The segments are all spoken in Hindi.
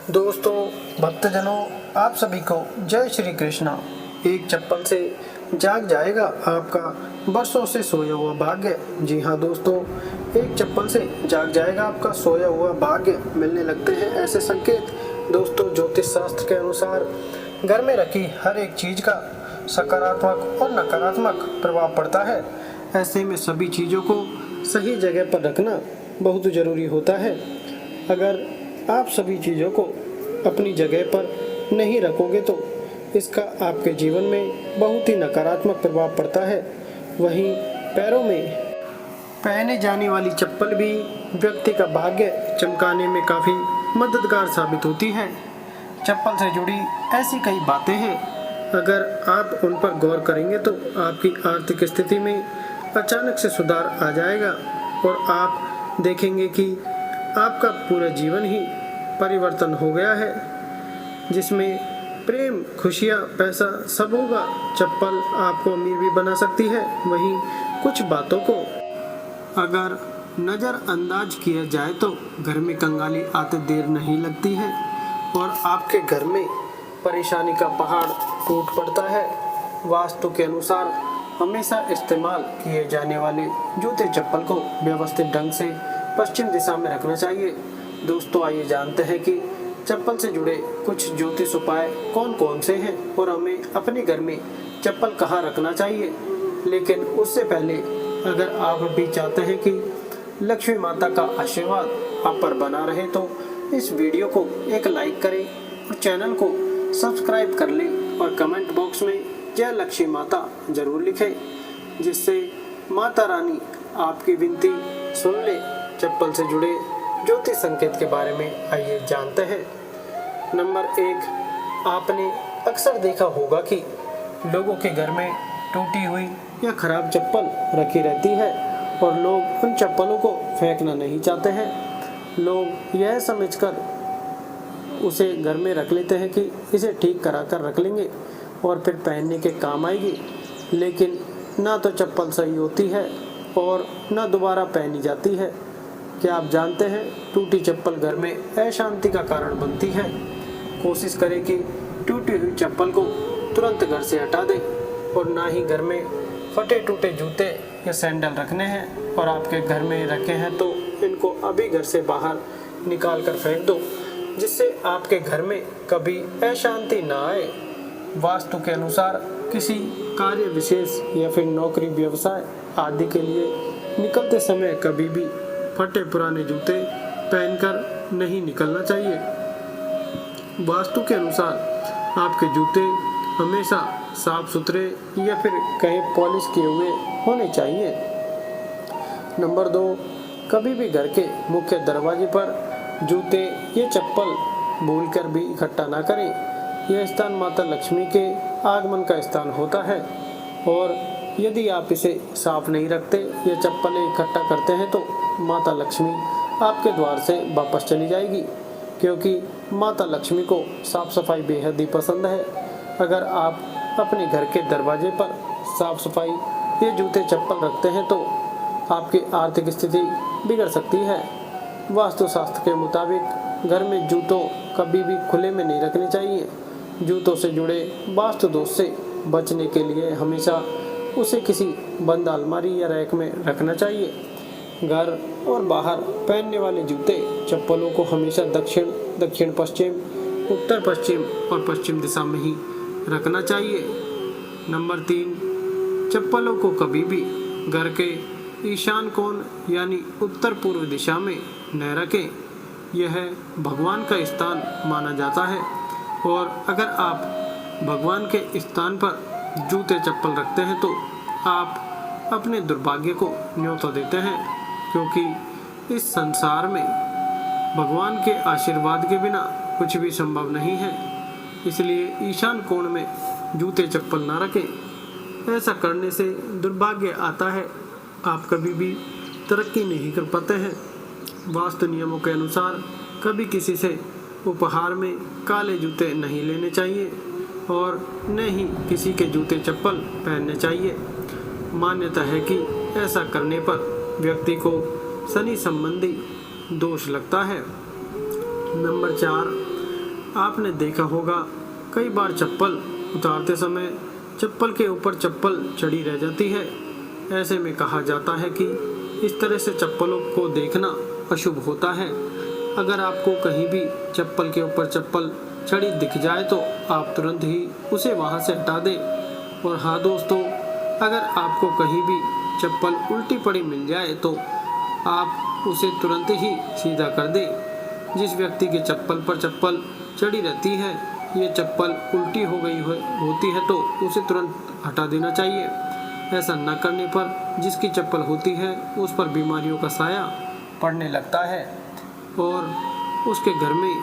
दोस्तों, भक्तजनों, आप सभी को जय श्री कृष्णा। एक चप्पल से जाग जाएगा आपका बरसों से सोया हुआ भाग्य। जी हाँ दोस्तों, एक चप्पल से जाग जाएगा आपका सोया हुआ भाग्य। मिलने लगते हैं ऐसे संकेत। दोस्तों, ज्योतिष शास्त्र के अनुसार घर में रखी हर एक चीज का सकारात्मक और नकारात्मक प्रभाव पड़ता है। ऐसे में सभी चीजों को सही जगह पर रखना बहुत जरूरी होता है। अगर आप सभी चीज़ों को अपनी जगह पर नहीं रखोगे तो इसका आपके जीवन में बहुत ही नकारात्मक प्रभाव पड़ता है। वहीं पैरों में पहने जाने वाली चप्पल भी व्यक्ति का भाग्य चमकाने में काफ़ी मददगार साबित होती है। चप्पल से जुड़ी ऐसी कई बातें हैं, अगर आप उन पर गौर करेंगे तो आपकी आर्थिक स्थिति में अचानक से सुधार आ जाएगा और आप देखेंगे कि आपका पूरा जीवन ही परिवर्तन हो गया है, जिसमें प्रेम, खुशियाँ, पैसा सब होगा। चप्पल आपको अमीर भी बना सकती है। वहीं कुछ बातों को अगर नज़रअंदाज किया जाए तो घर में कंगाली आते देर नहीं लगती है और आपके घर में परेशानी का पहाड़ टूट पड़ता है। वास्तु के अनुसार हमेशा इस्तेमाल किए जाने वाले जूते चप्पल को व्यवस्थित ढंग से पश्चिम दिशा में रखना चाहिए। दोस्तों, आइए जानते हैं कि चप्पल से जुड़े कुछ ज्योतिष उपाय कौन कौन से हैं और हमें अपने घर में चप्पल कहाँ रखना चाहिए। लेकिन उससे पहले अगर आप भी चाहते हैं कि लक्ष्मी माता का आशीर्वाद आप पर बना रहे तो इस वीडियो को एक लाइक करें और चैनल को सब्सक्राइब कर लें और कमेंट बॉक्स में जय लक्ष्मी माता जरूर लिखें, जिससे माता रानी आपकी विनती सुन ले। चप्पल से जुड़े ज्योतिष संकेत के बारे में आइए जानते हैं। नंबर 1, आपने अक्सर देखा होगा कि लोगों के घर में टूटी हुई या खराब चप्पल रखी रहती है और लोग उन चप्पलों को फेंकना नहीं चाहते हैं। लोग यह समझकर उसे घर में रख लेते हैं कि इसे ठीक करा कर रख लेंगे और फिर पहनने के काम आएगी, लेकिन ना तो चप्पल सही होती है और ना दोबारा पहनी जाती है। क्या आप जानते हैं, टूटी चप्पल घर में अशांति का कारण बनती है। कोशिश करें कि टूटी हुई चप्पल को तुरंत घर से हटा दें और ना ही घर में फटे टूटे जूते या सैंडल रखने हैं और आपके घर में रखे हैं तो इनको अभी घर से बाहर निकाल कर फेंक दो, जिससे आपके घर में कभी अशांति ना आए। वास्तु के अनुसार किसी कार्य विशेष या फिर नौकरी, व्यवसाय आदि के लिए निकलते समय कभी भी फटे पुराने जूते पहनकर नहीं निकलना चाहिए। वास्तु के अनुसार आपके जूते हमेशा साफ सुथरे या फिर कहीं पॉलिश किए हुए होने चाहिए। नंबर 2, कभी भी घर के मुख्य दरवाजे पर जूते या चप्पल भूलकर भी इकट्ठा ना करें। यह स्थान माता लक्ष्मी के आगमन का स्थान होता है और यदि आप इसे साफ नहीं रखते या चप्पलें इकट्ठा करते हैं तो माता लक्ष्मी आपके द्वार से वापस चली जाएगी, क्योंकि माता लक्ष्मी को साफ सफाई बेहद ही पसंद है। अगर आप अपने घर के दरवाजे पर साफ सफाई या जूते चप्पल रखते हैं तो आपकी आर्थिक स्थिति बिगड़ सकती है। वास्तुशास्त्र के मुताबिक घर में जूतों कभी भी खुले में नहीं रखने चाहिए। जूतों से जुड़े वास्तु दोष से बचने के लिए हमेशा उसे किसी बंद अलमारी या रैक में रखना चाहिए। घर और बाहर पहनने वाले जूते चप्पलों को हमेशा दक्षिण, दक्षिण पश्चिम, उत्तर पश्चिम और पश्चिम दिशा में ही रखना चाहिए। नंबर 3, चप्पलों को कभी भी घर के ईशान कोण यानी उत्तर पूर्व दिशा में न रखें। यह भगवान का स्थान माना जाता है और अगर आप भगवान के स्थान पर जूते चप्पल रखते हैं तो आप अपने दुर्भाग्य को न्योता देते हैं, क्योंकि इस संसार में भगवान के आशीर्वाद के बिना कुछ भी संभव नहीं है। इसलिए ईशान कोण में जूते चप्पल ना रखें। ऐसा करने से दुर्भाग्य आता है, आप कभी भी तरक्की नहीं कर पाते हैं। वास्तु नियमों के अनुसार कभी किसी से उपहार में काले जूते नहीं लेने चाहिए और न ही किसी के जूते चप्पल पहनने चाहिए। मान्यता है कि ऐसा करने पर व्यक्ति को शनि संबंधी दोष लगता है। नंबर 4, आपने देखा होगा कई बार चप्पल उतारते समय चप्पल के ऊपर चप्पल चढ़ी रह जाती है। ऐसे में कहा जाता है कि इस तरह से चप्पलों को देखना अशुभ होता है। अगर आपको कहीं भी चप्पल के ऊपर चप्पल चढ़ी दिख जाए तो आप तुरंत ही उसे वहां से हटा दें। और हाँ दोस्तों, अगर आपको कहीं भी चप्पल उल्टी पड़ी मिल जाए तो आप उसे तुरंत ही सीधा कर दें। जिस व्यक्ति के चप्पल पर चप्पल चढ़ी रहती है, ये चप्पल उल्टी हो गई होती है तो उसे तुरंत हटा देना चाहिए। ऐसा न करने पर जिसकी चप्पल होती है उस पर बीमारियों का साया पड़ने लगता है और उसके घर में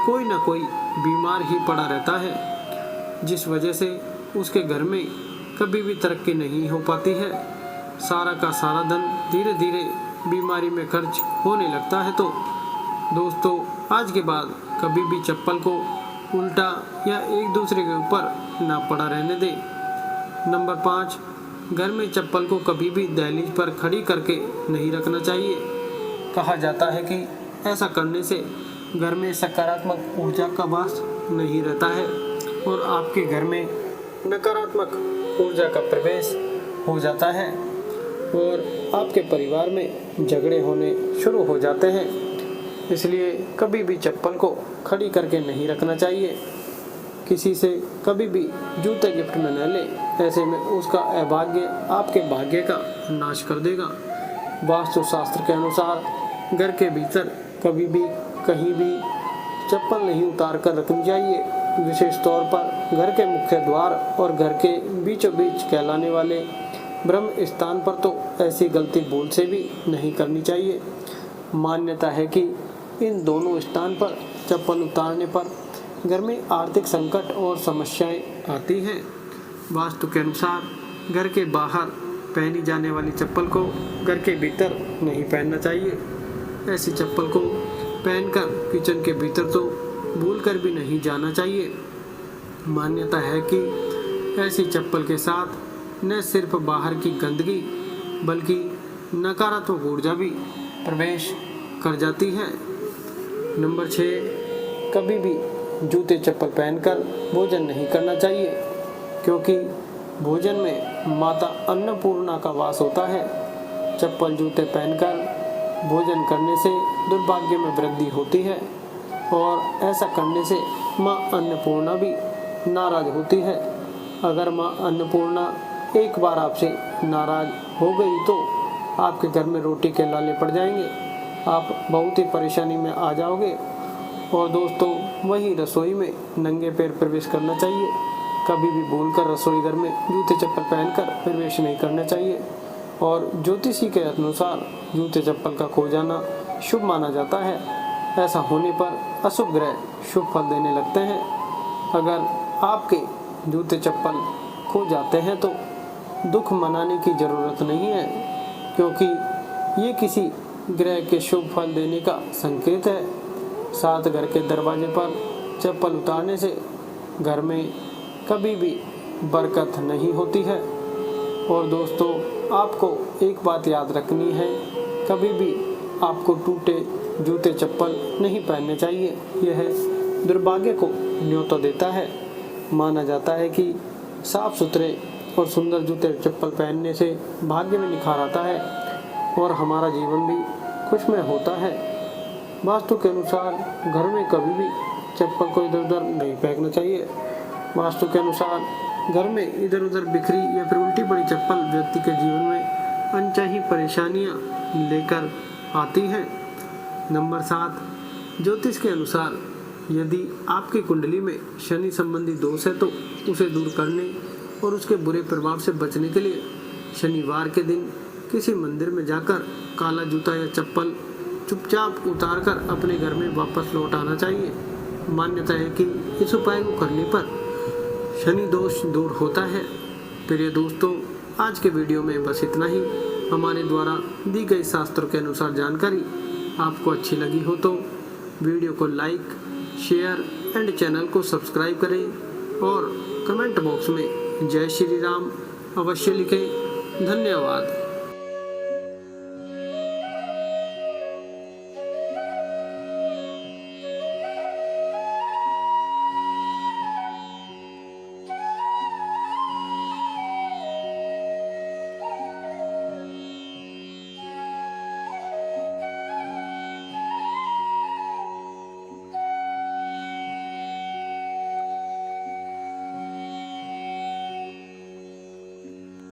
कोई ना कोई बीमार ही पड़ा रहता है, जिस वजह से उसके घर में कभी भी तरक्की नहीं हो पाती है। सारा का सारा धन धीरे धीरे बीमारी में खर्च होने लगता है। तो दोस्तों, आज के बाद कभी भी चप्पल को उल्टा या एक दूसरे के ऊपर ना पड़ा रहने दें। नंबर 5, घर में चप्पल को कभी भी दहलीज पर खड़ी करके नहीं रखना चाहिए। कहा जाता है कि ऐसा करने से घर में सकारात्मक ऊर्जा का वास नहीं रहता है और आपके घर में नकारात्मक ऊर्जा का प्रवेश हो जाता है और आपके परिवार में झगड़े होने शुरू हो जाते हैं। इसलिए कभी भी चप्पल को खड़ी करके नहीं रखना चाहिए। किसी से कभी भी जूते गिफ्ट में न लें, ऐसे में उसका अभाग्य आपके भाग्य का नाश कर देगा। वास्तु शास्त्र के अनुसार घर के भीतर कभी भी कहीं भी चप्पल नहीं उतार कर रखनी चाहिए। विशेष तौर पर घर के मुख्य द्वार और घर के बीचों बीच कहलाने वाले ब्रह्म स्थान पर तो ऐसी गलती भूल से भी नहीं करनी चाहिए। मान्यता है कि इन दोनों स्थान पर चप्पल उतारने पर घर में आर्थिक संकट और समस्याएं आती हैं। वास्तु के अनुसार घर के बाहर पहनी जाने वाली चप्पल को घर के भीतर नहीं पहनना चाहिए। ऐसी चप्पल को पहनकर किचन के भीतर तो भूलकर भी नहीं जाना चाहिए। मान्यता है कि ऐसी चप्पल के साथ न सिर्फ बाहर की गंदगी बल्कि नकारात्मक ऊर्जा भी प्रवेश कर जाती है। नंबर 6, कभी भी जूते चप्पल पहनकर भोजन नहीं करना चाहिए, क्योंकि भोजन में माता अन्नपूर्णा का वास होता है। चप्पल जूते पहनकर भोजन करने से दुर्भाग्य में वृद्धि होती है और ऐसा करने से माँ अन्नपूर्णा भी नाराज होती है। अगर माँ अन्नपूर्णा एक बार आपसे नाराज हो गई तो आपके घर में रोटी के लाले पड़ जाएंगे, आप बहुत ही परेशानी में आ जाओगे। और दोस्तों, वही रसोई में नंगे पैर प्रवेश करना चाहिए। कभी भी भूलकर रसोई घर में जूते चप्पल पहनकर प्रवेश नहीं करना चाहिए। और ज्योतिषी के अनुसार जूते चप्पल का खो जाना शुभ माना जाता है। ऐसा होने पर अशुभ ग्रह शुभ फल देने लगते हैं। अगर आपके जूते चप्पल खो जाते हैं तो दुख मनाने की ज़रूरत नहीं है, क्योंकि ये किसी ग्रह के शुभ फल देने का संकेत है। साथ घर के दरवाजे पर चप्पल उतारने से घर में कभी भी बरकत नहीं होती है। और दोस्तों, आपको एक बात याद रखनी है, कभी भी आपको टूटे जूते चप्पल नहीं पहनने चाहिए। यह दुर्भाग्य को न्योता देता है। माना जाता है कि साफ सुथरे और सुंदर जूते चप्पल पहनने से भाग्य में निखार आता है और हमारा जीवन भी खुशमय होता है। वास्तु के अनुसार घर में कभी भी चप्पल को इधर उधर नहीं फेंकना चाहिए। वास्तु के अनुसार घर में इधर उधर बिखरी या फिर उल्टी पड़ी चप्पल व्यक्ति के जीवन में अनचाही परेशानियां लेकर आती हैं। नंबर 7, ज्योतिष के अनुसार यदि आपकी कुंडली में शनि संबंधी दोष है तो उसे दूर करने और उसके बुरे प्रभाव से बचने के लिए शनिवार के दिन किसी मंदिर में जाकर काला जूता या चप्पल चुपचाप उतारकर अपने घर में वापस लौट आना चाहिए। मान्यता है कि इस उपाय को करने पर शनि दोष दूर होता है। प्रिय दोस्तों, आज के वीडियो में बस इतना ही। हमारे द्वारा दी गई शास्त्रों के अनुसार जानकारी आपको अच्छी लगी हो तो वीडियो को लाइक, शेयर एंड चैनल को सब्सक्राइब करें और कमेंट बॉक्स में जय श्री राम अवश्य लिखें। धन्यवाद।